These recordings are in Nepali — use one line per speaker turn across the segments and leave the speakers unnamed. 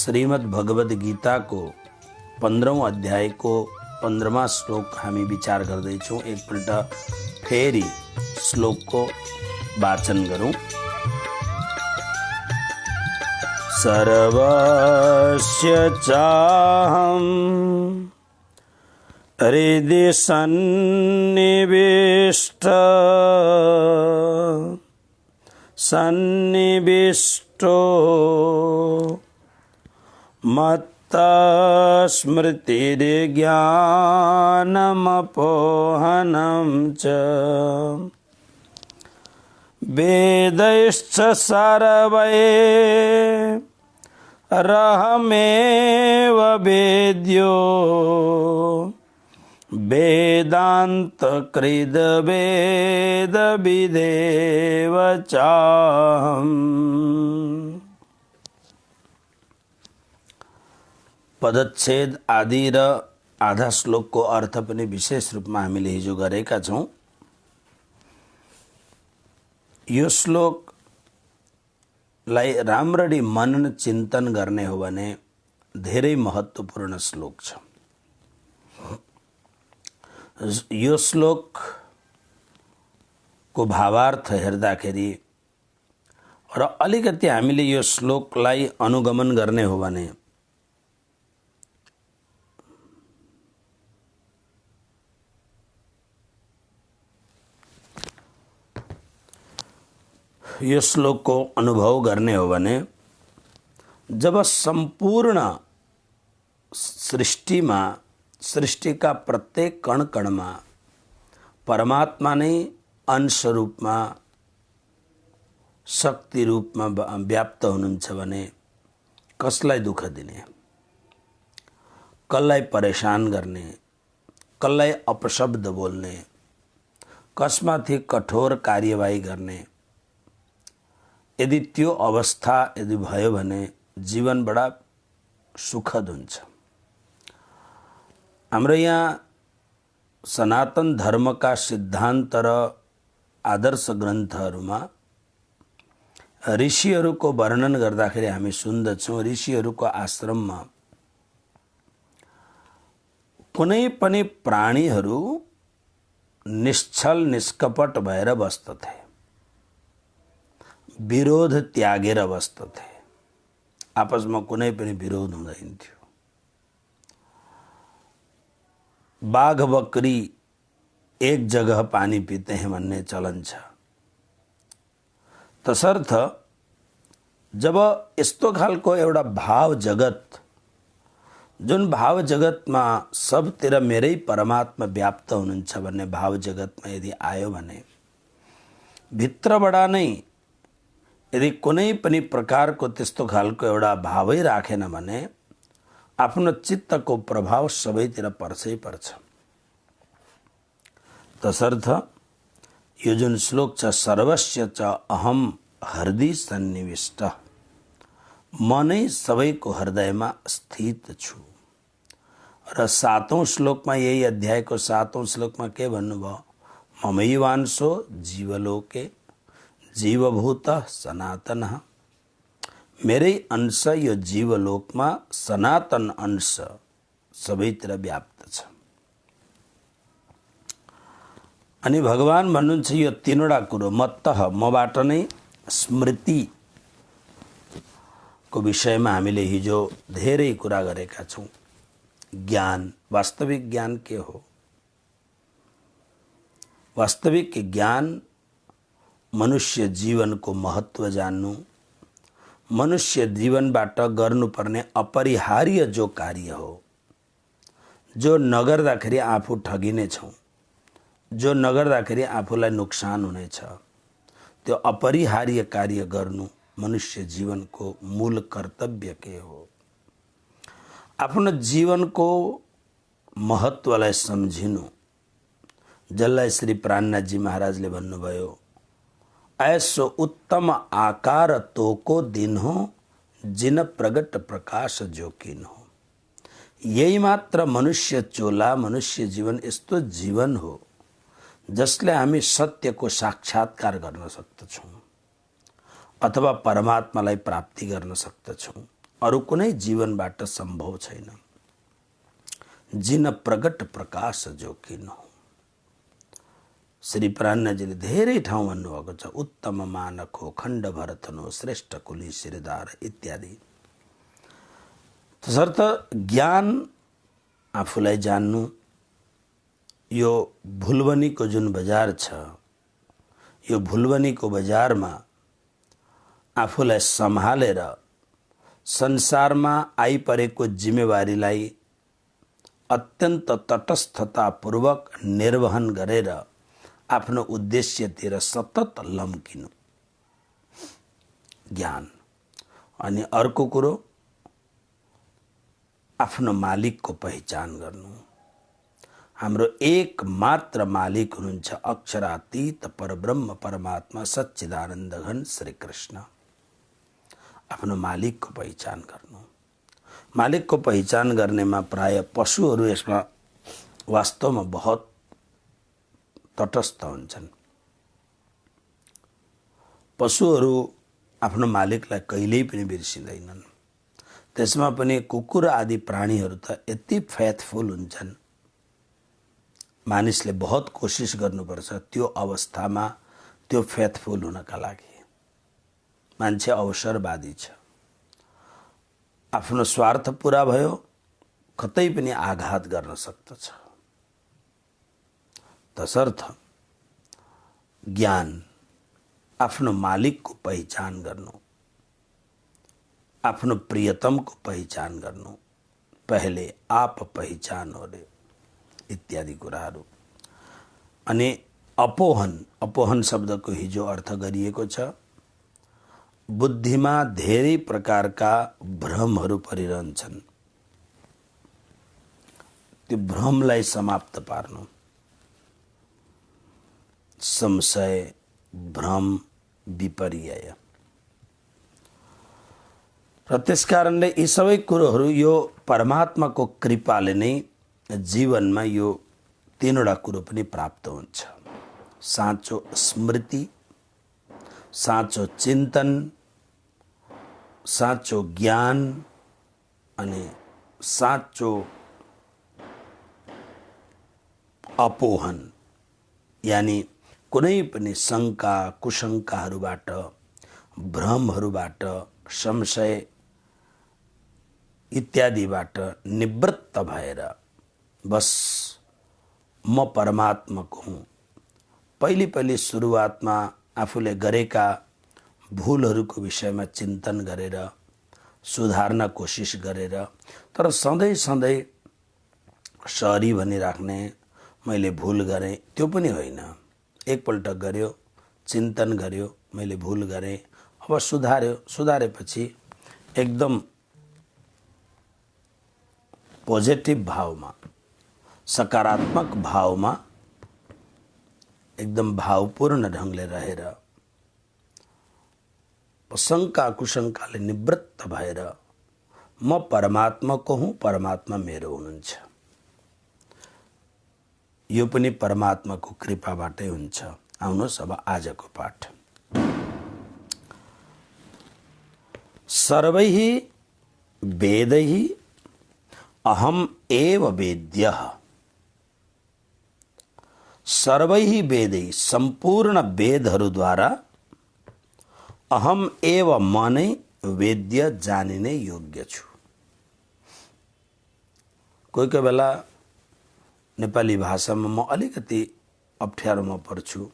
श्रीमद् भगवद गीता को 15औं अध्याय को 15वां श्लोक हामी विचार गर्दैछौँ। एकपल्ट फेरि श्लोकको वाचन गरौँ। सर्वस्य चाहं हृदि सन्निविष्टो मत्ता स्मृतिर्ज्ञानमपोहनं च वेदैश्च सर्वैरहमेव वेद्यो वेदान्तकृद् वेदविदेव चाहम्। पदच्छेद आदि र आधा श्लोकको अर्थ पनि विशेष रूपमा हामीले हिजो गरेका छौँ। यो श्लोकलाई राम्ररी मनन चिन्तन गर्ने हो भने धेरै महत्त्वपूर्ण श्लोक छ। यो श्लोकको भावार्थ हेर्दाखेरि र अलिकति हामीले यो श्लोकलाई अनुगमन गर्ने हो भने यो श्लोकको अनुभव गर्ने हो भने जब सम्पूर्ण सृष्टिमा सृष्टिका प्रत्येक कण कणमा परमात्मा नै अंश रूपमा शक्ति रूपमा व्याप्त हुनुहुन्छ भने कसलाई दुःख दिने, कसलाई परेशान गर्ने, कसलाई अपशब्द बोल्ने, कसमाथि कठोर कार्यवाही गर्ने, यदि त्यो अवस्था यदि भयो भने जीवन बडा सुखद हुन्छ। हाम्रो यहाँ सनातन धर्मका सिद्धान्त र आदर्श ग्रन्थहरूमा ऋषिहरूको वर्णन गर्दाखेरि हामी सुन्दछौँ। ऋषिहरूको आश्रममा कुनै पनि प्राणीहरू निश्चल निष्कपट भएर बस्दथे, विरोध त्यागेर बस्दथे, आपसमा कुनै पनि विरोध हुँदैन थियो। बाघ बकरी एक जगह पानी पीते हैं भन्ने चलन छ। तसर्थ जब यस्तो खालको एउटा भाव जगत, जुन भाव जगतमा सबतिर मेरै परमात्मा व्याप्त हुनुहुन्छ भन्ने भाव जगतमा यदि आयो भने भित्रबाट नै यदि कुनै पनि प्रकारको त्यस्तो खालको एउटा भावै राखेन भने आफ्नो चित्तको प्रभाव सबैतिर पर्छै पर्छ। तसर्थ यो जुन श्लोक छ सर्वस्य च अहम हृदि सन्निविष्ट, म नै सबैको हृदयमा स्थित छु। र 7औं श्लोकमा यही अध्यायको 7औं श्लोकमा के भन्नुभयो? ममैवांशो जीवलोके जीवभूत सनातन, मेरै अंश यो जीवलोकमा सनातन अंश सबैतिर व्याप्त छ। अनि भगवान भन्नुहुन्छ यो तीनवटा कुरो मत्तः, मबाट नै स्मृतिको विषयमा हामीले हिजो धेरै कुरा गरेका छौँ। ज्ञान, वास्तविक ज्ञान के हो? वास्तविक ज्ञान मनुष्य जीवनको महत्त्व जान्नु, मनुष्य जीवनबाट गर्नुपर्ने अपरिहार्य जो कार्य हो, जो नगर्दाखेरि आफू ठगिनेछौँ, जो नगर्दाखेरि आफूलाई नोक्सान हुनेछ, त्यो अपरिहार्य कार्य गर्नु मनुष्य जीवनको मूल कर्तव्य के हो? आफ्नो जीवनको महत्त्वलाई सम्झिनु, जसलाई श्री प्राणनाथजी महाराजले भन्नुभयो ऐसो उत्तम आकार तोको दिन हो जिन प्रगट प्रकाश जोकिन हो। यही मात्र मनुष्य चोला, मनुष्य जीवन यस्तो जीवन हो जसले हामी सत्यको साक्षात्कार गर्न सक्दछौँ अथवा परमात्मालाई प्राप्ति गर्न सक्दछौँ अरू कुनै जीवनबाट सम्भव छैन। जिन प्रगट प्रकाश जो किन हो। श्री प्राणजीले धेरै ठाउँ भन्नुभएको छ, उत्तम मानक हो, खण्ड भरतनो, श्रेष्ठ कुली शिरदार इत्यादि। तसर्थ ज्ञान आफूलाई जान्नु, यो भुलबनीको जुन बजार छ, यो भुलबनीको बजारमा आफूलाई सम्हालेर संसारमा आइपरेको जिम्मेवारीलाई अत्यन्त तटस्थतापूर्वक निर्वहन गरेर आफ्नो उद्देश्यतिर सतत लम्किनु ज्ञान। अनि अर्को कुरो, आफ्नो मालिकको पहिचान गर्नु। हाम्रो एक मात्र मालिक हुनुहुन्छ अक्षरातीत परब्रह्म परमात्मा सच्चिदानन्द घन श्री कृष्ण। आफ्नो मालिकको पहिचान गर्नु। मालिकको पहिचान गर्नेमा प्राय पशुहरू यसमा वास्तवमा बहुत तटस्थ हुन्छन्। पशुहरू आफ्नो मालिकलाई कहिल्यै पनि बिर्सिँदैनन्। त्यसमा पनि कुकुर आदि प्राणीहरू त यति फेथफुल हुन्छन्, मानिसले बहुत कोसिस गर्नुपर्छ त्यो अवस्थामा त्यो फेथफुल हुनका लागि। मान्छे अवसरवादी छ, आफ्नो स्वार्थ पूरा भयो कतै पनि आघात गर्न सक्दछ। तसर्थ ज्ञान, आफ्नो मालिकको पहिचान गर्नु, आफ्नो प्रियतमको पहिचान गर्नु, पहले आप पहिचान होले इत्यादि कुराहरू। अनि अपोहन, अपोहन शब्दको हिजो अर्थ गरिएको छ, बुद्धिमा धेरै प्रकारका भ्रमहरू परिरहन्छन्, त्यो भ्रमलाई समाप्त पार्नु। संशय, भ्रम, विपर्यय। र त्यसकारणले यी सबै कुरोहरू यो परमात्माको कृपाले नै जीवनमा यो तीनवटा कुरो पनि प्राप्त हुन्छ। साँचो स्मृति, साँचो चिन्तन, साँचो ज्ञान अनि साँचो अपोहन। यानी कुनै पनि शङ्का कुशङ्काहरूबाट, भ्रमहरूबाट, संशय इत्यादिबाट निवृत्त भएर बस म परमात्माको हुँ। पहिले सुरुवातमा आफूले गरेका भुलहरूको विषयमा चिन्तन गरेर सुधार्न कोसिस गरेर, तर सधैँ सधैँ सरी भनिराख्ने, मैले भुल गरेँ, त्यो पनि होइन। एकपल्ट गर्यो, चिन्तन गर्यो, मैले भुल गरेँ, अब सुधार्यो, सुधारेपछि एकदम पोजिटिभ भावमा, सकारात्मक भावमा, एकदम भावपूर्ण ढङ्गले रहेर शङ्का कुशङ्काले निवृत्त भएर म परमात्माको हुँ, परमात्मा मेरो हुनुहुन्छ। यो पनि परमात्माको कृपाबाटै हुन्छ। आउनुहोस् अब आजको पाठ। सर्वैः वेदैः अहम एव वेद्यः। सर्वैः वेदैः, सम्पूर्ण वेदहरूद्वारा, अहम एव म नै वेद्य, जानिने योग्य छु। कोही कोही बेला नेपाली भाषामा म अलिकति अप्ठ्यारोमा पर्छु।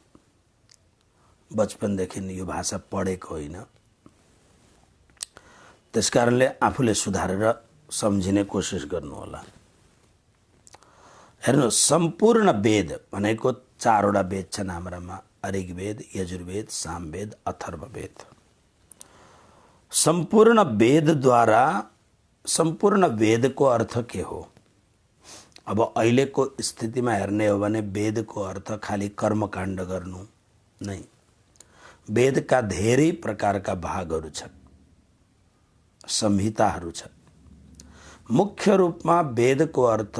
बचपनदेखि यो भाषा पढेको होइन, त्यसकारणले आफूले सुधारेर सम्झिने कोसिस गर्नुहोला। हेर्नुहोस्, सम्पूर्ण वेद भनेको चारवटा वेद छन् हाम्रामा, ऋग्वेद, यजुर्वेद, सामवेद, अथर्ववेद। सम्पूर्ण वेदद्वारा, सम्पूर्ण वेदको अर्थ के हो? अब अहिलेको स्थितिमा हेर्ने हो भने वेदको अर्थ खाली कर्मकाण्ड गर्नु नै। वेदका धेरै प्रकारका भागहरू छन्, संहिताहरू छन्। मुख्य रूपमा वेदको अर्थ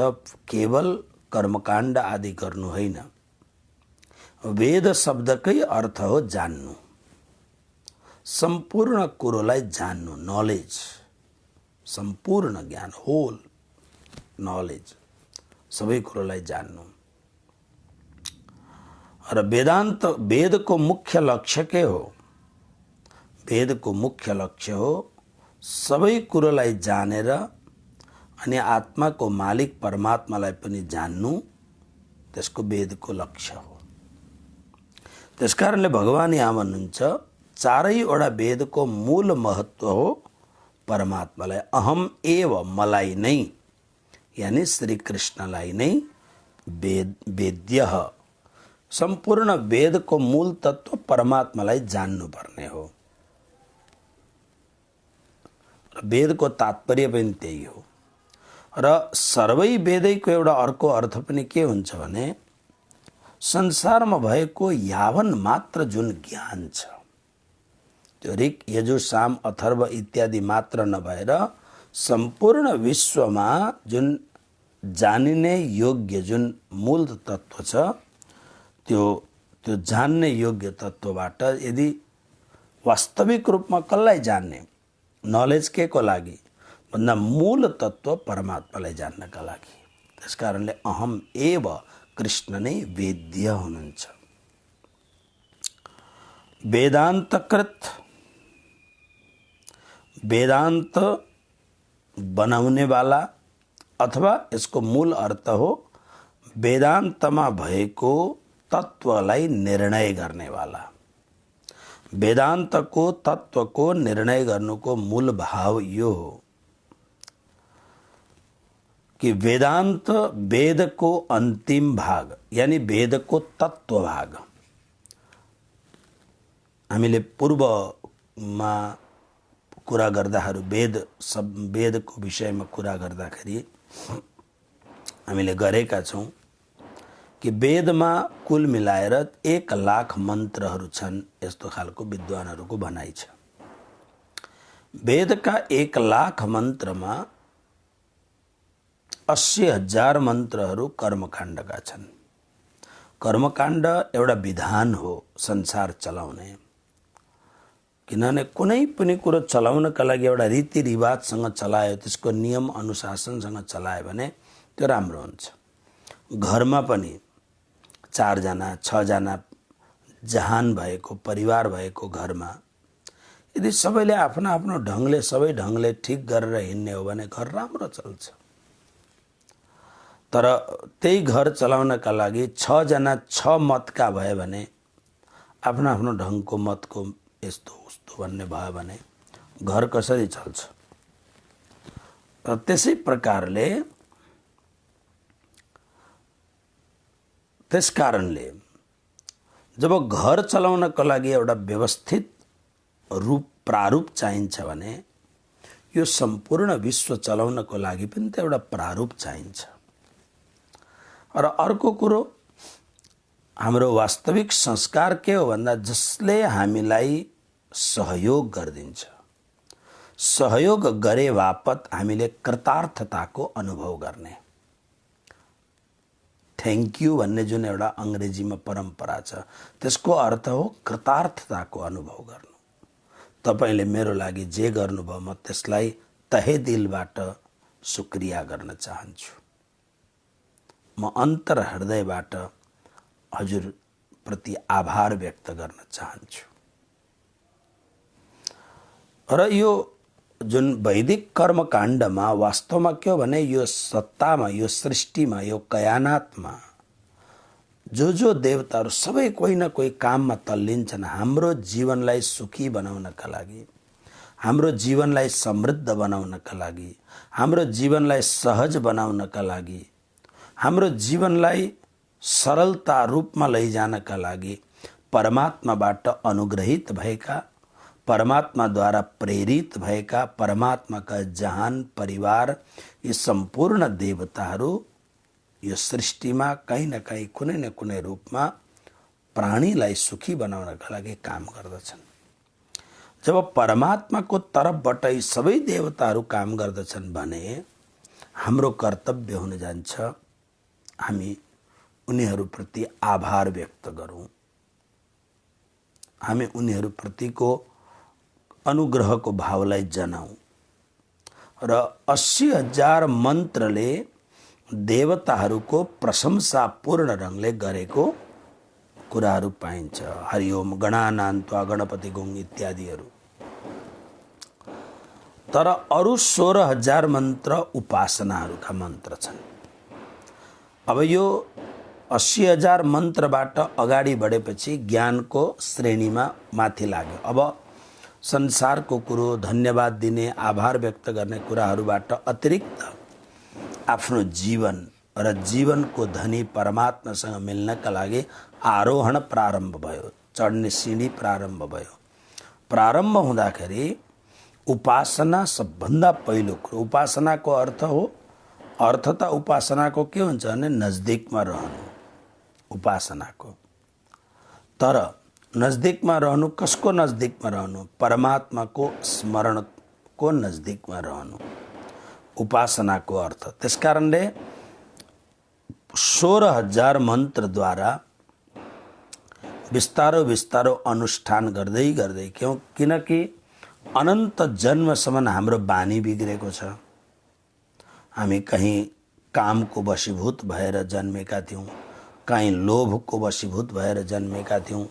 केवल कर्मकाण्ड आदि गर्नु होइन। वेद शब्दकै अर्थ हो जान्नु, सम्पूर्ण कुरोलाई जान्नु, नलेज। सम्पूर्ण ज्ञान, होल नलेज, सबै कुरोलाई जान्नु। र वेदांत वेद को मुख्य लक्ष्य के हो? वेद को मुख्य लक्ष्य हो सबै कुरोलाई जानेर अनि आत्माको मालिक परमात्मालाई पनि जान्नु, त्यसको वेदको लक्ष्य हो। त्यसकारणले भगवान यहाँ भन्नुहुन्छ चारैवटा वेदको मूल महत्व हो परमात्मालाई, अहम एव, मलाई नै, यानी श्री कृष्णलाई नै वेद्य। सम्पूर्ण वेदको मूल तत्व परमात्मालाई जान्नुपर्ने हो। वेदको तात्पर्य पनि त्यही हो। र सर्वै वेदैको एउटा अर्को अर्थ पनि के हुन्छ भने संसारमा भएको यावन मात्र जुन ज्ञान छ, त्यो ऋक यजुर साम अथर्व इत्यादि मात्र नभएर सम्पूर्ण विश्वमा जुन जानिने योग्य जुन मूल तत्व छ, त्यो जान्ने योग्य तत्वबाट यदि वास्तविक रूपमा कसलाई जान्ने, नलेज के को लागि भन्दा मूल तत्व परमात्मालाई जान्नका लागि। त्यसकारणले अहम एव कृष्ण नै वेद्य हुनुहुन्छ। वेदान्तकृत, वेदांत बनाउने वाला, अथवा यसको मूल अर्थ हो वेदान्तमा भएको तत्वलाई निर्णय गर्ने वाला। वेदान्तको तत्वको निर्णय गर्नुको मूल भाव यो हो कि वेदांत वेदको अन्तिम भाग, यानी वेदको तत्व भाग। हामीले पूर्वमा कुरा गर्दाखेरि वेदको विषयमा कुरा गर्दाखेरि हामीले गरेका छौं कि वेदमा कुल मिलाएर 1,00,000 मन्त्रहरू छन्, यस्तो खालको विद्वानहरूको भनाइ छ। वेदका 1,00,000 मन्त्रमा 80,000 मन्त्रहरू कर्मकाण्डका छन्। कर्मकाण्ड एउटा विधान हो संसार चलाउने, किनभने कुनै पनि कुरो चलाउनका लागि एउटा रीतिरिवाजसँग चलायो, त्यसको नियम अनुशासनसँग चलायो भने त्यो राम्रो हुन्छ। घरमा पनि 4 जना 6 जना जहान भएको परिवार भएको घरमा यदि सबैले आफ्नो आफ्नो ढंगले सबै ढंगले ठीक गरेर हिँड्ने हो भने घर राम्रो चल्छ। तर त्यही घर चलाउनका लागि 6 जना 6 मतका भए भने आफ्नो आफ्नो ढंगको मतको यस्तो उस्तो भन्ने भयो भने घर कसरी चल्छ? र त्यसै प्रकारले त्यसकारणले जब घर चलाउनको लागि एउटा व्यवस्थित रूप प्रारूप चाहिन्छ भने यो सम्पूर्ण विश्व चलाउनको लागि पनि त एउटा प्रारूप चाहिन्छ। र अर्को कुरो हाम्रो वास्तविक संस्कार के हो भन्दा जसले हामीलाई सहयोग गरिदिन्छ, सहयोग गरे बापत हामीले कृतार्थताको अनुभव गर्ने, थ्याङ्क यू भन्ने जुन एउटा अंग्रेजीमा परम्परा छ, त्यसको अर्थ हो कृतार्थताको अनुभव गर्नु। तपाईले मेरो लागि जे गर्नुभयो म त्यसलाई तहे दिलबाट शुक्रिया गर्न चाहन्छु। म अन्तर हृदयबाट हजुर प्रति आभार व्यक्त गर्न चाहन्छु। र यो जुन वैदिक कर्मकाण्डमा वास्तवमा के हो भने यो सत्तामा, यो सृष्टिमा, यो कयानातमा जो देवताहरू सबै कोही न कोही काममा तल्लिन्छन् हाम्रो जीवनलाई सुखी बनाउनका लागि, हाम्रो जीवनलाई समृद्ध बनाउनका लागि, हाम्रो जीवनलाई सहज बनाउनका लागि, हाम्रो जीवनलाई सरलता रूपमा लैजानका लागि परमात्माबाट अनुग्रहित भएका, परमात्माद्वारा प्रेरित भएका परमात्माका जहान परिवार यी सम्पूर्ण देवताहरू यो सृष्टिमा कहीं न कहीं कुनै न कुनै रूपमा प्राणीलाई सुखी बनाउनका लागि काम गर्दछन्। जब परमात्माको तर्फबाट यी सबै देवताहरू काम गर्दछन् भने हाम्रो कर्तव्य हुन जान्छ हामी उनीहरूप्रति आभार व्यक्त गरौँ, हामी उनीहरूप्रतिको अनुग्रहको भावलाई जनाऊ र 80,000 मन्त्रले देवताहरूको प्रशंसापूर्ण ढङ्गले गरेको कुराहरू पाइन्छ। हरिओम गणानान्त्वा गणपति गुङ इत्यादिहरू। तर अरू 16,000 मन्त्र उपासनाहरूका मन्त्र छन्। अब यो 80,000 मन्त्रबाट अगाडि बढेपछि ज्ञानको श्रेणीमा माथि लाग्यो। अब संसारको कुरो, धन्यवाद दिने, आभार व्यक्त गर्ने कुराहरूबाट अतिरिक्त आफ्नो जीवन र जीवनको धनी परमात्मासँग मिल्नका लागि आरोहण प्रारम्भ भयो, चढ्ने सिँढी प्रारम्भ भयो। प्रारम्भ हुँदाखेरि उपासना सबभन्दा पहिलो कुरो। उपासनाको अर्थ हो, अर्थ त उपासनाको के हुन्छ भने नजदिकमा रहनु उपासनाको। तर नजदिकमा रहनु, कसको नजदिकमा रहनु? परमात्माको स्मरणको नजदिकमा रहनु उपासनाको अर्थ। त्यसकारणले 16,000 मन्त्रद्वारा बिस्तारो बिस्तारो अनुष्ठान गर्दै गर्दै, किनकि अनन्त जन्मसम्म हाम्रो बानी बिग्रेको छ। हामी कहीँ कामको वशीभूत भएर जन्मेका थियौँ, कहीँ लोभको वशीभूत भएर जन्मेका थियौँ,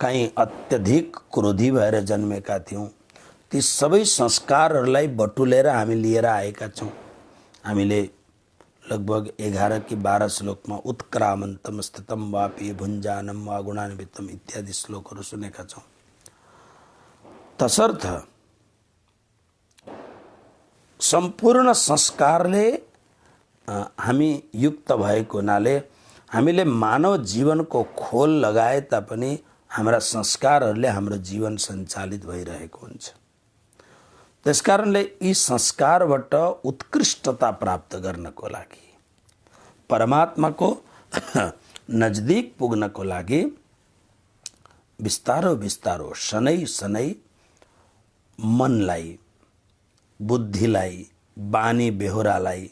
कहीँ अत्यधिक क्रोधी भएर जन्मेका थियौँ। ती सबै संस्कारहरूलाई बटुलेर हामी लिएर आएका छौँ। हामीले लगभग 11 कि 12 श्लोकमा उत्क्रामन्तम स्थितम वापि भुञ्जानम वा गुणान्वितम इत्यादि श्लोकहरू सुनेका छौँ। तसर्थ सम्पूर्ण संस्कारले हामी युक्त भएको हुनाले हामीले मानव जीवनको खोल लगाए तापनि हाम्रा संस्कारहरूले हाम्रो जीवन सञ्चालित भइरहेको हुन्छ। त्यसकारणले यी संस्कारबाट उत्कृष्टता प्राप्त गर्नको लागि, परमात्माको नजदिक पुग्नको लागि बिस्तारो बिस्तारो शनै शनै मनलाई, बुद्धिलाई, बानी बेहोरालाई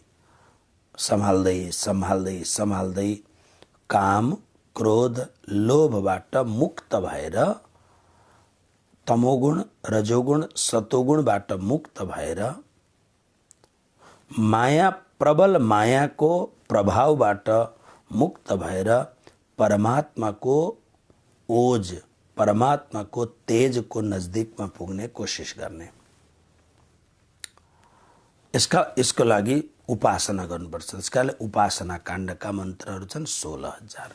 सम्हाल्दै सम्हाल्दै सम्हाल्दै काम, क्रोध, लोभबाट मुक्त भएर, तमोगुण, रजोगुण, सतोगुणबाट मुक्त भएर, माया, प्रबल मायाको प्रभावबाट मुक्त भएर परमात्माको ओज, परमात्माको तेजको नजदिकमा पुग्ने कोसिस गर्ने। यसको लागि उपासना गर्नुपर्छ। त्यसकाले उपासना काण्डका मन्त्रहरू छन् 16,000।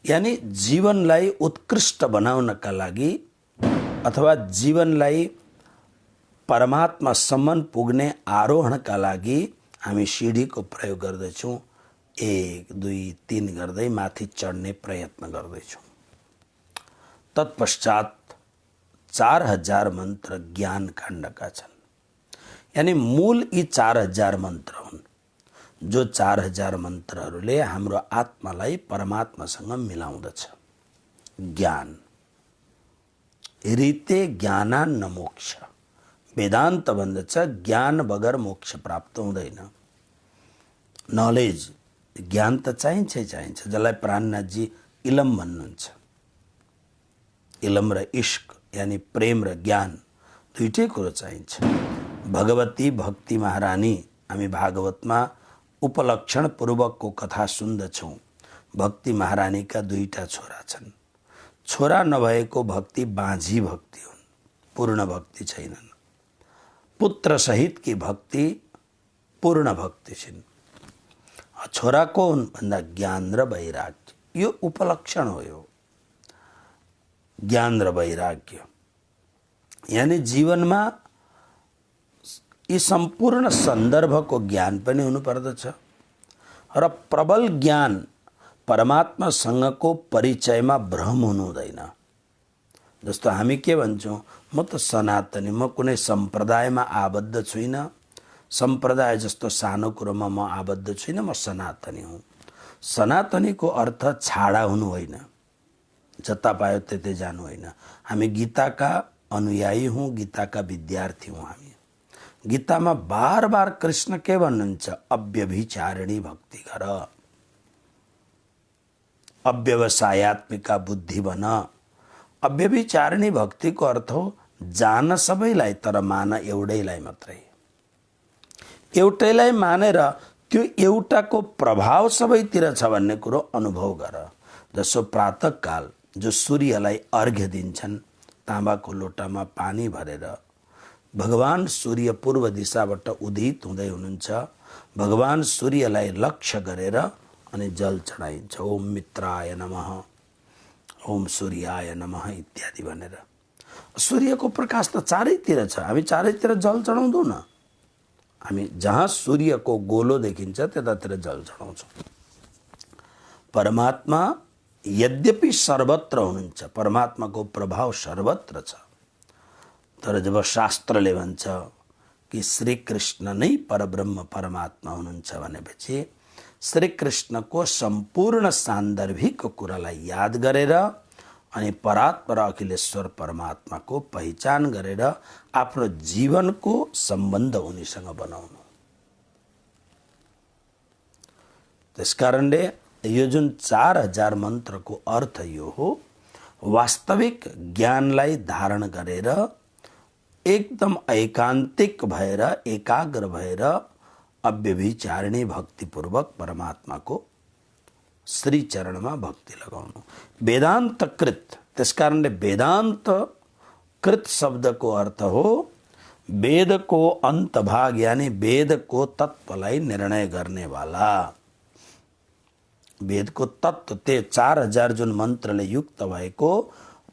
यानी जीवनलाई उत्कृष्ट बनाउनका लागि अथवा जीवनलाई परमात्मासम्म पुग्ने आरोहणका लागि हामी सिँढीको प्रयोग गर्दैछौँ। 1, 2, 3 गर्दै माथि चढ्ने प्रयत्न गर्दैछौँ। तत्पश्चात 4,000 मन्त्र ज्ञान काण्डका छन्। यानी मूल यी 4,000 मन्त्र हुन्, जो 4,000 मन्त्रहरूले हाम्रो आत्मालाई परमात्मासँग मिलाउँदछ। ज्ञान रीते ज्ञानान्न मोक्ष, वेदान्त भन्दछ ज्ञान बगर मोक्ष प्राप्त हुँदैन। नलेज, ज्ञान त चाहिन्छै चाहिन्छ, जसलाई प्राणनाथजी इलम भन्नुहुन्छ। इलम र इश्क यानी प्रेम र ज्ञान दुईटै कुरो चाहिन्छ। भगवती भक्ति महारानी, हामी भागवतमा उपलक्षण पूर्वकको कथा सुन्दछौँ। भक्ति महारानीका 2टा छोरा छन्। छोरा नभएको भक्ति बाँझी भक्ति हुन्, पूर्ण भक्ति छैनन्। पुत्र सहितकी भक्ति पूर्ण भक्ति छिन्। छोरा को हुन् भन्दा ज्ञान र वैराग्य, यो उपलक्षण हो। यो ज्ञान र वैराग्य यानी जीवनमा यी सम्पूर्ण सन्दर्भको ज्ञान पनि हुनुपर्दछ र प्रबल ज्ञान परमात्मासँगको परिचयमा भ्रम हुनु हुँदैन। जस्तो हामी के भन्छौँ, म त सनातनी, म कुनै सम्प्रदायमा आबद्ध छुइनँ, सम्प्रदाय जस्तो सानो कुरोमा म आबद्ध छुइनँ, म सनातनी हुँ। सनातनीको अर्थ छाडा हुनु होइन, जता पायो त्यतै जानु होइन। हामी गीताका अनुयायी हौँ, गीताका विद्यार्थी हौँ। हामी गीतामा बार बार कृष्ण के भन्नुहुन्छ, अव्यभिचारिणी भक्ति गर, अव्यवसायत्मिका बुद्धि बन। अव्यभिचारिणी भक्ति को अर्थ हो जान सबैलाई तर मान एउटैलाई मात्रै। एउटैलाई मानेर त्यो एउटाको प्रभाव सबैतिर छ भन्ने कुरो अनुभव गर। जसो प्रातःकाल जो सूर्यलाई अर्घ्य दिन्छन् ताँबाको लोटामा पानी भरेर, भगवान सूर्य पूर्व दिशाबाट उदित हुँदै हुनुहुन्छ, भगवान सूर्यलाई लक्ष्य गरेर अनि जल चढाइन्छ। ओम मित्राय नमः, ओम सूर्याय नमः इत्यादि भनेर। सूर्यको प्रकाश त चारैतिर छ, हामी चारैतिर जल चढाउँदैनौँ न। हामी जहाँ सूर्यको गोलो देखिन्छ त्यतातिर जल चढाउँछौँ। परमात्मा यद्यपि सर्वत्र हुनुहुन्छ, परमात्माको प्रभाव सर्वत्र छ, तर जब शास्त्रले भन्छ कि श्री कृष्ण नै परब्रह्म परमात्मा हुनुहुन्छ भनेपछि श्री कृष्णको सम्पूर्ण सान्दर्भिक कुरालाई याद गरेर अनि परात्पर अखिलेश्वर परमात्माको पहिचान गरेर आफ्नो जीवनको सम्बन्ध उनीसँग बनाउनु। त्यसकारणले यो जुन 4000 मन्त्रको अर्थ यो हो, वास्तविक ज्ञानलाई धारण गरेर एकदम एकान्तिक भएर एकाग्र भएर अव्यभिचारिणी भक्तिपूर्वक परमात्माको श्री चरणमा भक्ति लगाउनु। वेदांत कृत, त्यसकारणले वेदांत कृत शब्दको अर्थ हो वेदको अंत भाग, यानी वेदको तत्त्वलाई निर्णय गर्नेवाला। वेदको तत्त्व ते 4000 जुन मन्त्रले युक्त भएको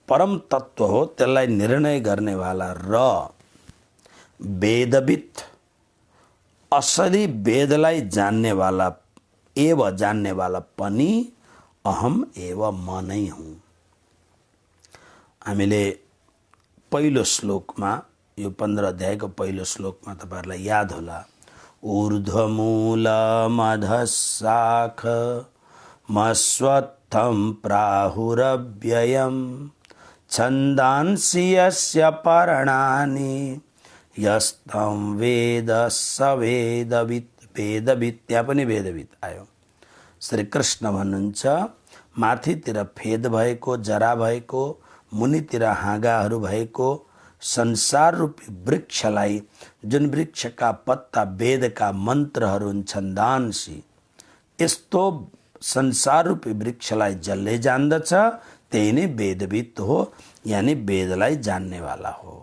परम तत्त्व हो, त्यसलाई निर्णय गर्नेवाला र वेदवित, असली वेदलाई जान्नेवाला जान्नेवाला पनि अहम एव म नै हुँ। हामीले पहिलो श्लोकमा, यो 15 अध्यायको पहिलो श्लोकमा तपाईहरुलाई याद होला, ऊर्ध्वमूल मधशाख मस्वत्थं प्राहुरव्ययम् छन्दांसि यस्य पर्णानि यस्तं वेद स वेदवित्। वेदवित्, त्यहाँ पनि वेदवित् आयो। श्री कृष्ण भन्नुहुन्छ माथितिर फेद भएको, जरा भएको, मुनितिर हाँगाहरू भएको संसार रूपी वृक्षलाई, जुन वृक्षका पत्ता वेदका मन्त्रहरू हुन् छन्दांसी, यस्तो संसार रूपी वृक्षलाई जसले जान्दछ त्यही नै वेदवित् हो, यानी वेदलाई जान्नेवाला हो।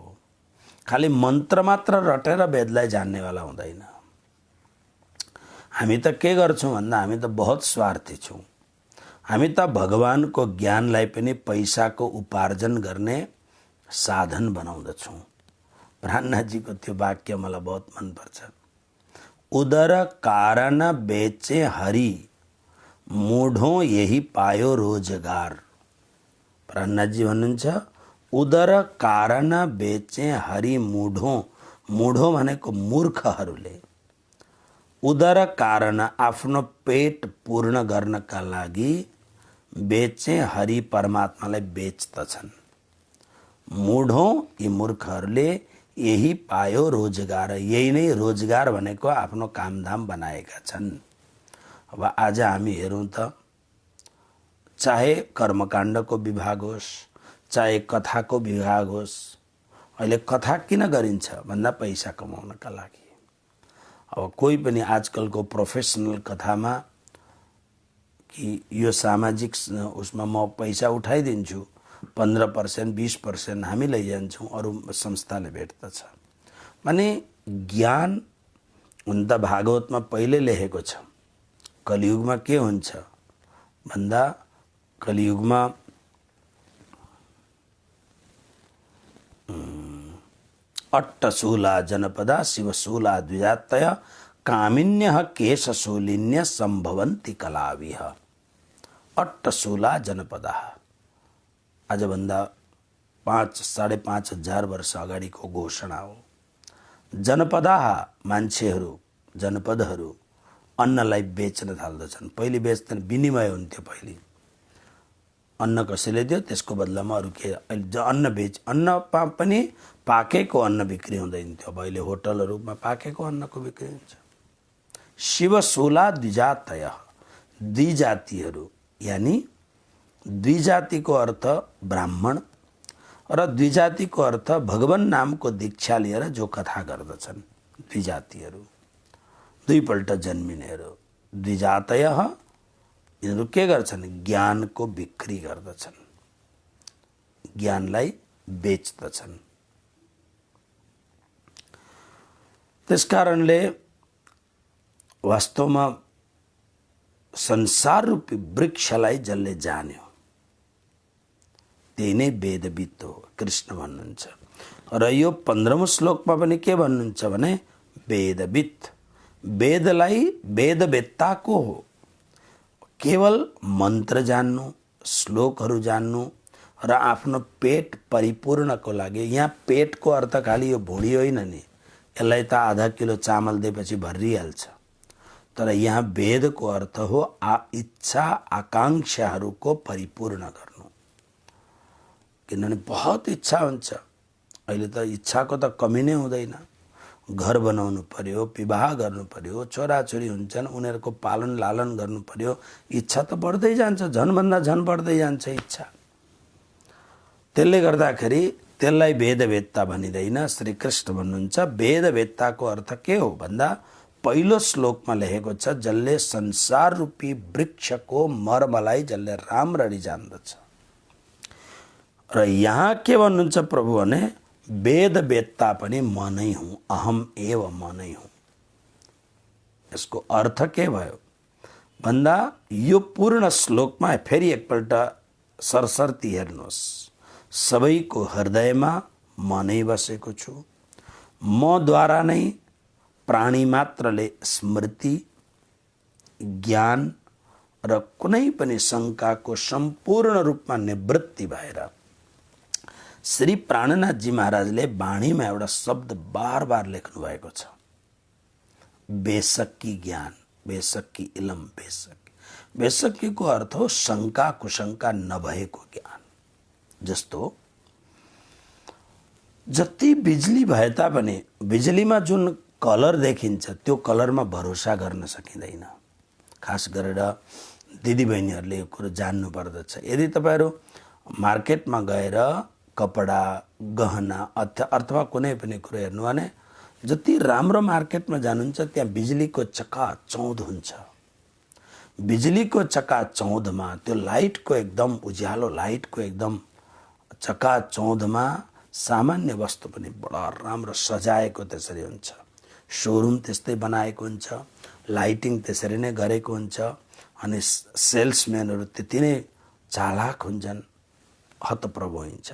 खाली मन्त्र मात्र रटेर वेदलाई जान्नेवाला हुँदैन। हामी त के गर्छौँ भन्दा हामी त बहुत स्वार्थी छौँ। हामी त भगवानको ज्ञानलाई पनि पैसाको उपार्जन गर्ने साधन बनाउँदछौँ। ब्रह्माजीको त्यो वाक्य मलाई बहुत मनपर्छ, उदर कारण बेचे हरि मूढों यही पायो रोजगार। ब्रह्माजी भन्नुहुन्छ उदर कारण बेचे हरि मूढों, मूढों भनेको मूर्खहरूले, उदर कारण आफ्नो पेट पूर्ण गर्नका लागि बेचे हरि परमात्मालाई बेच्दछन्। मूढों, यी मूर्खहरूले यही पायो रोजगार, यही नै रोजगार भनेको आफ्नो कामधाम बनाएका छन्। अब आज हामी हेरौँ त, चाहे कर्मकाण्डको विभाग होस्, चाहे कथाको विभाग होस्, अहिले कथा किन गरिन्छ भन्दा पैसा कमाउनका लागि। अब कोही पनि आजकलको प्रोफेसनल कथामा कि यो सामाजिक उसमा म पैसा उठाइदिन्छु, 15%, 20% हामी लैजान्छौँ, अरू संस्थाले भेट्दछ। माने ज्ञान हुन त भागवतमा पहिले लेखेको छ, कलियुगमा के हुन्छ भन्दा कलियुगमा अट्टशूला जनपदा शिवशूला द्विजातय कामिन्यः केशशूलिन्य सम्भवन्ति कलाविह। अट्टशूला जनपदा, आजभन्दा 5-5.5 हजार वर्ष अगाडिको घोषणा हो। जनपदा, मान्छेहरू, जनपदहरू अन्नलाई बेच्न थाल्दछन्। पहिले बेच्दैन, विनिमय हुन्थ्यो। पहिले अन्न कसैले दियो, त्यसको बदलामा अरू के, अन्न बेच, अन्नमा पनि पाकेको अन्न बिक्री हुँदैन थियो। अब अहिले होटलहरूमा पाकेको अन्नको बिक्री हुन्छ। शिवशूला द्विजातय, द्विजातिहरू, यानी द्विजातिको अर्थ ब्राह्मण र द्विजातिको अर्थ भगवान नामको दीक्षा लिएर जो कथा गर्दछन् द्विजातिहरू, दुईपल्ट जन्मिनेहरू। द्विजातयः यिनीहरू के गर्छन्? ज्ञानको बिक्री गर्दछन्, ज्ञानलाई बेच्दछन्। त्यसकारणले वास्तवमा संसार रूपी वृक्षलाई जसले जान्यो त्यही नै वेदविद हो, कृष्ण भन्नुहुन्छ। र यो 15औं श्लोकमा पनि के भन्नुहुन्छ भने वेदविद, वेदलाई वेदवेत्ताको हो। केवल मन्त्र जान्नु, श्लोकहरू जान्नु र आफ्नो पेट परिपूर्णको लागि, यहाँ पेटको अर्थ खालि यो भुँडी होइन नि, यसलाई त आधा किलो चामल दिएपछि भरिहाल्छ। तर यहाँ वेदको अर्थ हो इच्छा आकांक्षाहरूको परिपूर्ण गर्नु। किनभने बहुत इच्छा हुन्छ, अहिले त इच्छाको त कमी नै हुँदैन। घर बनाउनु पर्यो, विवाह गर्नु पर्यो, छोराछोरी हुन्छन्, उनीहरूको पालन लालन गर्नु पर्यो, इच्छा त बढ्दै जान्छ, झनभन्दा झन बढ्दै जान्छ इच्छा। त्यसले गर्दाखेरि त्यसलाई वेदवेत्ता भनिँदैन। श्री कृष्ण भन्नुहुन्छ वेदवेत्ताको अर्थ के हो भन्दा पहिलो श्लोकमा लेखेको छ, जसले संसार रूपी वृक्षको मर्मलाई जसले राम्ररी जान्दछ। र यहाँ के भन्नुहुन्छ प्रभु भने वेदवेत्ता पनि म नै हुँ, अहम एव म नै हुँ। यसको अर्थ के भयो भन्दा यो पूर्ण श्लोकमा फेरि एकपल्ट सरसर्ती हेर्नुहोस्। सबैको हृदयमा म नै बसेको छु, मद्वारा नै प्राणी मात्रले स्मृति, ज्ञान र कुनै पनि शङ्काको सम्पूर्ण रूपमा निवृत्ति भएर श्री प्राणनाथजी महाराजले वाणीमा एउटा शब्द बार बार लेख्नु भएको छ, बेसक्की ज्ञान, बेसक्की इलम। बेसक्कीको अर्थ हो शङ्का कुशङ्का नभएको ज्ञान। जस्तो जति बिजुली भए तापनि बिजुलीमा जुन कलर देखिन्छ त्यो कलरमा भरोसा गर्न सकिँदैन। खास गरेर दिदीबहिनीहरूले यो कुरो जान्नु पर्दछ। यदि तपाईँहरू मार्केटमा गएर कपडा, गहना अथवा कुनै पनि कुरो हेर्नु भने जति राम्रो मार्केटमा जानुहुन्छ त्यहाँ बिजुलीको चकाचौँध हुन्छ। बिजुलीको चकाचौँधमा, त्यो लाइटको एकदम उज्यालो लाइटको एकदम चकाचौँधमा सामान्य वस्तु पनि बडा राम्रो सजाएको त्यसरी हुन्छ। सोरुम त्यस्तै बनाएको हुन्छ, लाइटिङ त्यसरी नै गरेको हुन्छ। अनि सेल्सम्यानहरू त्यति नै चालाक हुन्छन्, हतप्रभ हुन्छ।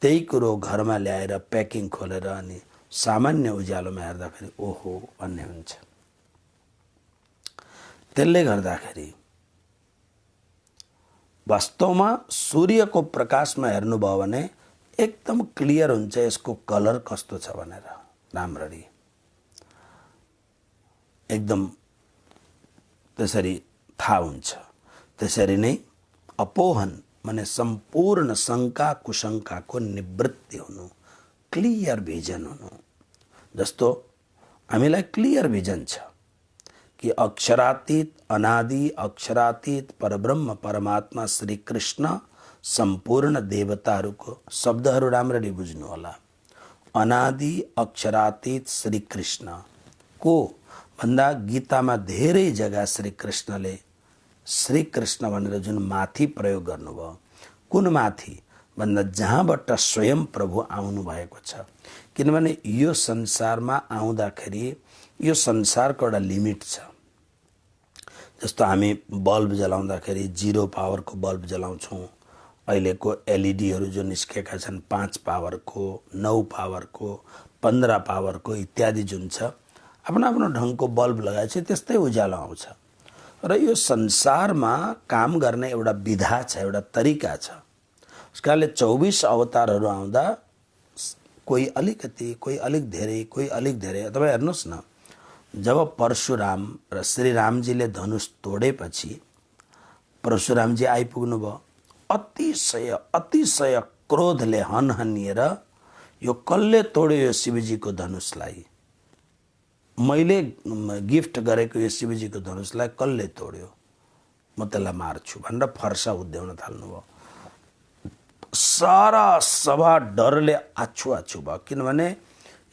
त्यही कुरो घरमा ल्याएर प्याकिङ खोलेर अनि सामान्य उज्यालोमा हेर्दाखेरि ओहो भन्ने हुन्छ। त्यसले गर्दाखेरि वास्तवमा सूर्यको प्रकाशमा हेर्नुभयो भने एकदम क्लियर हुन्छ यसको कलर कस्तो छ भनेर, राम्ररी एकदम त्यसरी थाहा हुन्छ। त्यसरी नै अपोहन माने सम्पूर्ण शङ्का कुशङ्काको निवृत्ति हुनु, क्लियर भिजन हुनु। जस्तो हामीलाई क्लियर भिजन छ कि अक्षरातीत अनादि अक्षरातीत परब्रह्म परमात्मा श्री कृष्ण सम्पूर्ण देवताहरूको शब्दहरू राम्ररी बुझ्नु होला। अनादि अक्षरातीत श्री कृष्ण को भन्दा गीतामा धेरै जग्गा श्री कृष्णले श्री कृष्ण भनेर जुन माथि प्रयोग गर्नुभयो, कुन माथि भन्दा जहाँबाट स्वयं प्रभु आउनु भएको छ। किनभने यो संसारमा आउँदाखेरि यो संसारको एउटा लिमिट छ। जस्तो हामी बल्ब जलाउँदाखेरि 0 पावरको बल्ब जलाउँछौँ। अहिलेको एलइडीहरू जो निस्केका छन् 5 पावरको, 9 पावरको, 15 पावरको इत्यादि जुन छ, आफ्नो आफ्नो ढङ्गको बल्ब लगाएपछि त्यस्तै उज्यालो आउँछ। र यो संसारमा काम गर्ने एउटा विधा छ, एउटा तरिका छ। उसकाले 24 अवतारहरू आउँदा कोही अलिकति, कोही अलिक धेरै, कोही अलिक धेरै। तपाईँ हेर्नुहोस् न, जब परशुराम र श्री रामजीले धनुष तोडेपछि परशुरामजी आइपुग्नु भयो, अतिशय क्रोधले हनहनिएर यो कसले तोड्यो यो शिवजीको धनुषलाई, मैले गिफ्ट गरेको यो शिवजीको धनुषलाई कसले तोड्यो, म त्यसलाई मार्छु भनेर फर्सा उद्याउन थाल्नुभयो। सारा सभा डरले आछु आछु भयो, किनभने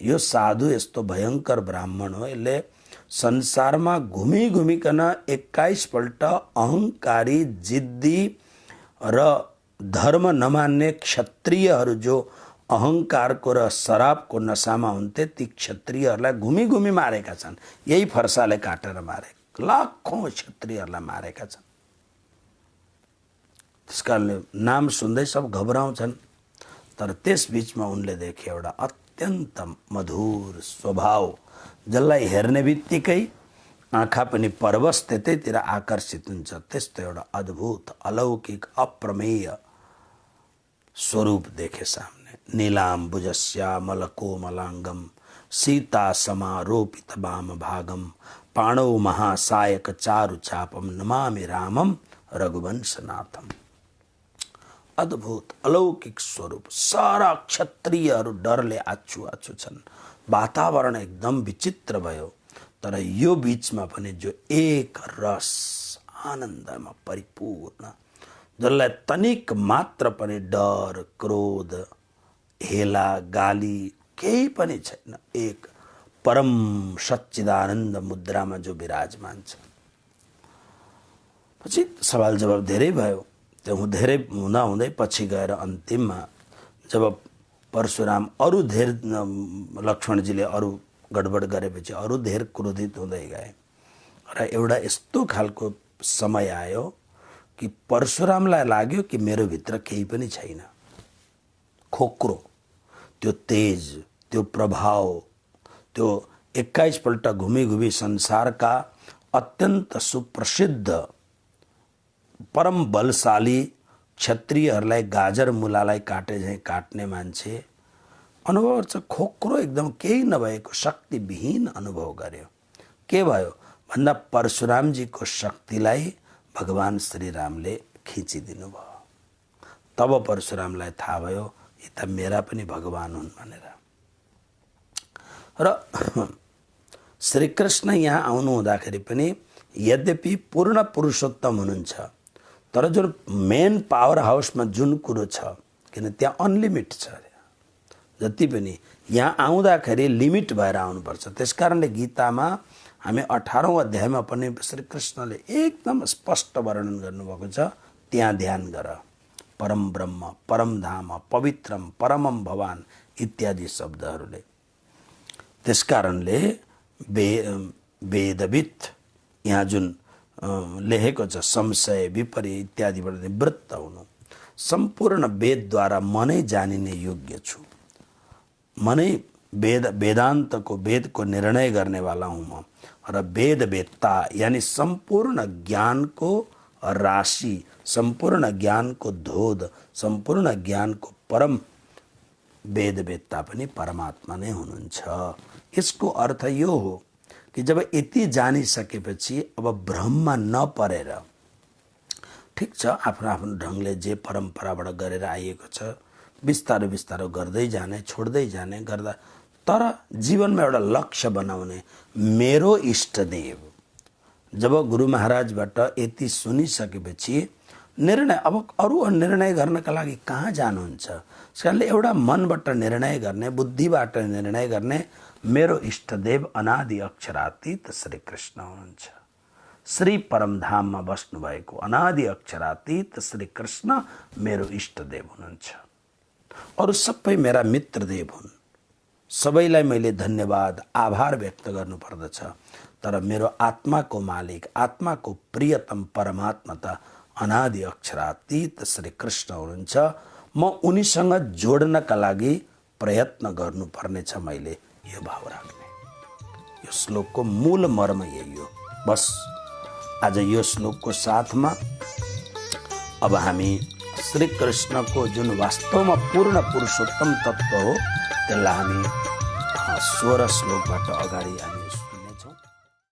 यो साधु यस्तो भयंकर ब्राह्मण हो। यसले संसारमा घुमी घुमिकन 21 पल्ट अहंकारी, जिद्दी र धर्म नमान्ने क्षत्रियहरू जो अहंकारको र शराबको नशामा हुन्थे ती क्षत्रियहरूलाई घुमी घुमी मारेका छन्। यही फर्साले काटेर मारे, लाखौं क्षत्रियहरूलाई मारेका छन्। त्यसकारणले नाम सुन्दै सब घबराउँछन्। तर त्यस बीचमा उनले देखे एउटा अत्यन्त मधुर स्वभाव, जसलाई हेर्ने बित्तिकै आँखा पनि परवश त्यतैतिर आकर्षित हुन्छ। त्यस्तो एउटा अद्भुत, अलौकिक, अप्रमेय स्वरूप देखे सामने। नीलाम्बुजस्यामल कोमलांगम सीता समारोपित वाम भागम पाणौ महासायक चारु चापम नमामि रामम रघुवंशनाथम। अद्भुत अलौकिक स्वरूप। सारा क्षत्रियहरू डरले आछु आछु छन्। वातावरण एकदम विचित्र भयो। तर यो बीचमा पनि जो एक रस आनन्दमा परिपूर्ण, जसलाई तनिक मात्र पनि डर, क्रोध, हेला, गाली केही पनि छैन, एक परम सच्चिदानन्द मुद्रामा जो विराजमान छ। पछि सवाल जवाब धेरै भयो। त्यो धेरै हुँदा हुँदै पछि गएर अन्तिममा जब परशुराम अरू धेर लक्ष्मणजीले अरू गडबड गरेपछि अरू धेर क्रोधित हुँदै गए र एउटा यस्तो खालको समय आयो कि परशुरामलाई लाग्यो कि मेरो भित्र केही पनि छैन। खोक्रो, त्यो तेज, त्यो प्रभाव, त्यो 21 पल्ट घुमी घुमी संसारका अत्यन्त सुप्रसिद्ध परम बलशाली क्षत्रियहरूलाई गाजर मुलालाई काटे झैँ काट्ने मान्छे अनुभव गर्छ। खोक्रो, एकदम केही नभएको शक्तिविहीन अनुभव गर्यो। के भयो भन्दा परशुरामजीको शक्तिलाई भगवान श्रीरामले खिचिदिनु भयो। तब परशुरामलाई थाहा भयो यी त मेरा पनि भगवान हुन् भनेर। र श्रीकृष्ण यहाँ आउनु हुँदाखेरि पनि यद्यपि पूर्ण पुरुषोत्तम हुनुहुन्छ, तर जुन मेन पावर हाउसमा जुन कुरो छ, किन त्यहाँ अनलिमिट छ, जति पनि यहाँ आउँदाखेरि लिमिट भएर आउनुपर्छ। त्यसकारणले गीतामा हामी 18औं अध्यायमा पनि श्रीकृष्णले एकदम स्पष्ट वर्णन गर्नुभएको छ, त्यहाँ ध्यान गर, परम ब्रह्म, परम धाम, पवित्रम, परमम भवान इत्यादि शब्दहरूले। त्यसकारणले वेदवित यहाँ जुन लेखेको छ संशय, विपरीत इत्यादिबाट निवृत्त हुनु, सम्पूर्ण वेदद्वारा मनै जानिने योग्य छु, मनै वेदान्तको वेदको निर्णय गर्नेवाला हुँ म। र वेद वेत्ता यानी सम्पूर्ण ज्ञानको राशि, सम्पूर्ण ज्ञानको धोध, सम्पूर्ण ज्ञानको परम वेद वेत्ता पनि परमात्मा नै हुनुहुन्छ। यसको अर्थ यो हो कि जब यति जानिसकेपछि अब भ्रममा नपरेर, ठिक छ आफ्नो आफ्नो ढङ्गले जे परम्पराबाट गरेर आइएको छ बिस्तारो बिस्तारो गर्दै जाने, छोड्दै जाने गर्दा, तर जीवनमा एउटा लक्ष्य बनाउने। मेरो इष्टदेव, जब गुरु महाराजबाट यति सुनिसकेपछि निर्णय, अब अरू निर्णय गर्नका लागि कहाँ जानुहुन्छ? त्यसकारणले एउटा मनबाट निर्णय गर्ने, बुद्धिबाट निर्णय गर्ने, मेरो इष्टदेव अनादि अक्षरातीत श्री कृष्ण हुनुहुन्छ। श्री परमधाममा बस्नुभएको अनादि अक्षरातीत श्री कृष्ण मेरो इष्टदेव हुनुहुन्छ। अरू सबै मेरा मित्रदेव हुन्। सबैलाई मैले धन्यवाद, आभार व्यक्त गर्नुपर्दछ। तर मेरो आत्माको मालिक, आत्माको प्रियतम परमात्मा त अनादि अक्षरातीत श्री कृष्ण हुनुहुन्छ। म उनीसँग जोड्नका लागि प्रयत्न गर्नुपर्नेछ। मैले यो भाव राख्ने। यो श्लोकको मूल मर्म यही हो। बस आज यो श्लोकको साथमा अब हामी श्री कृष्णको जुन वास्तवमा पूर्ण पुरुषोत्तम तत्त्व हो त्यसलाई हामी 16 श्लोकबाट अगाडि हामी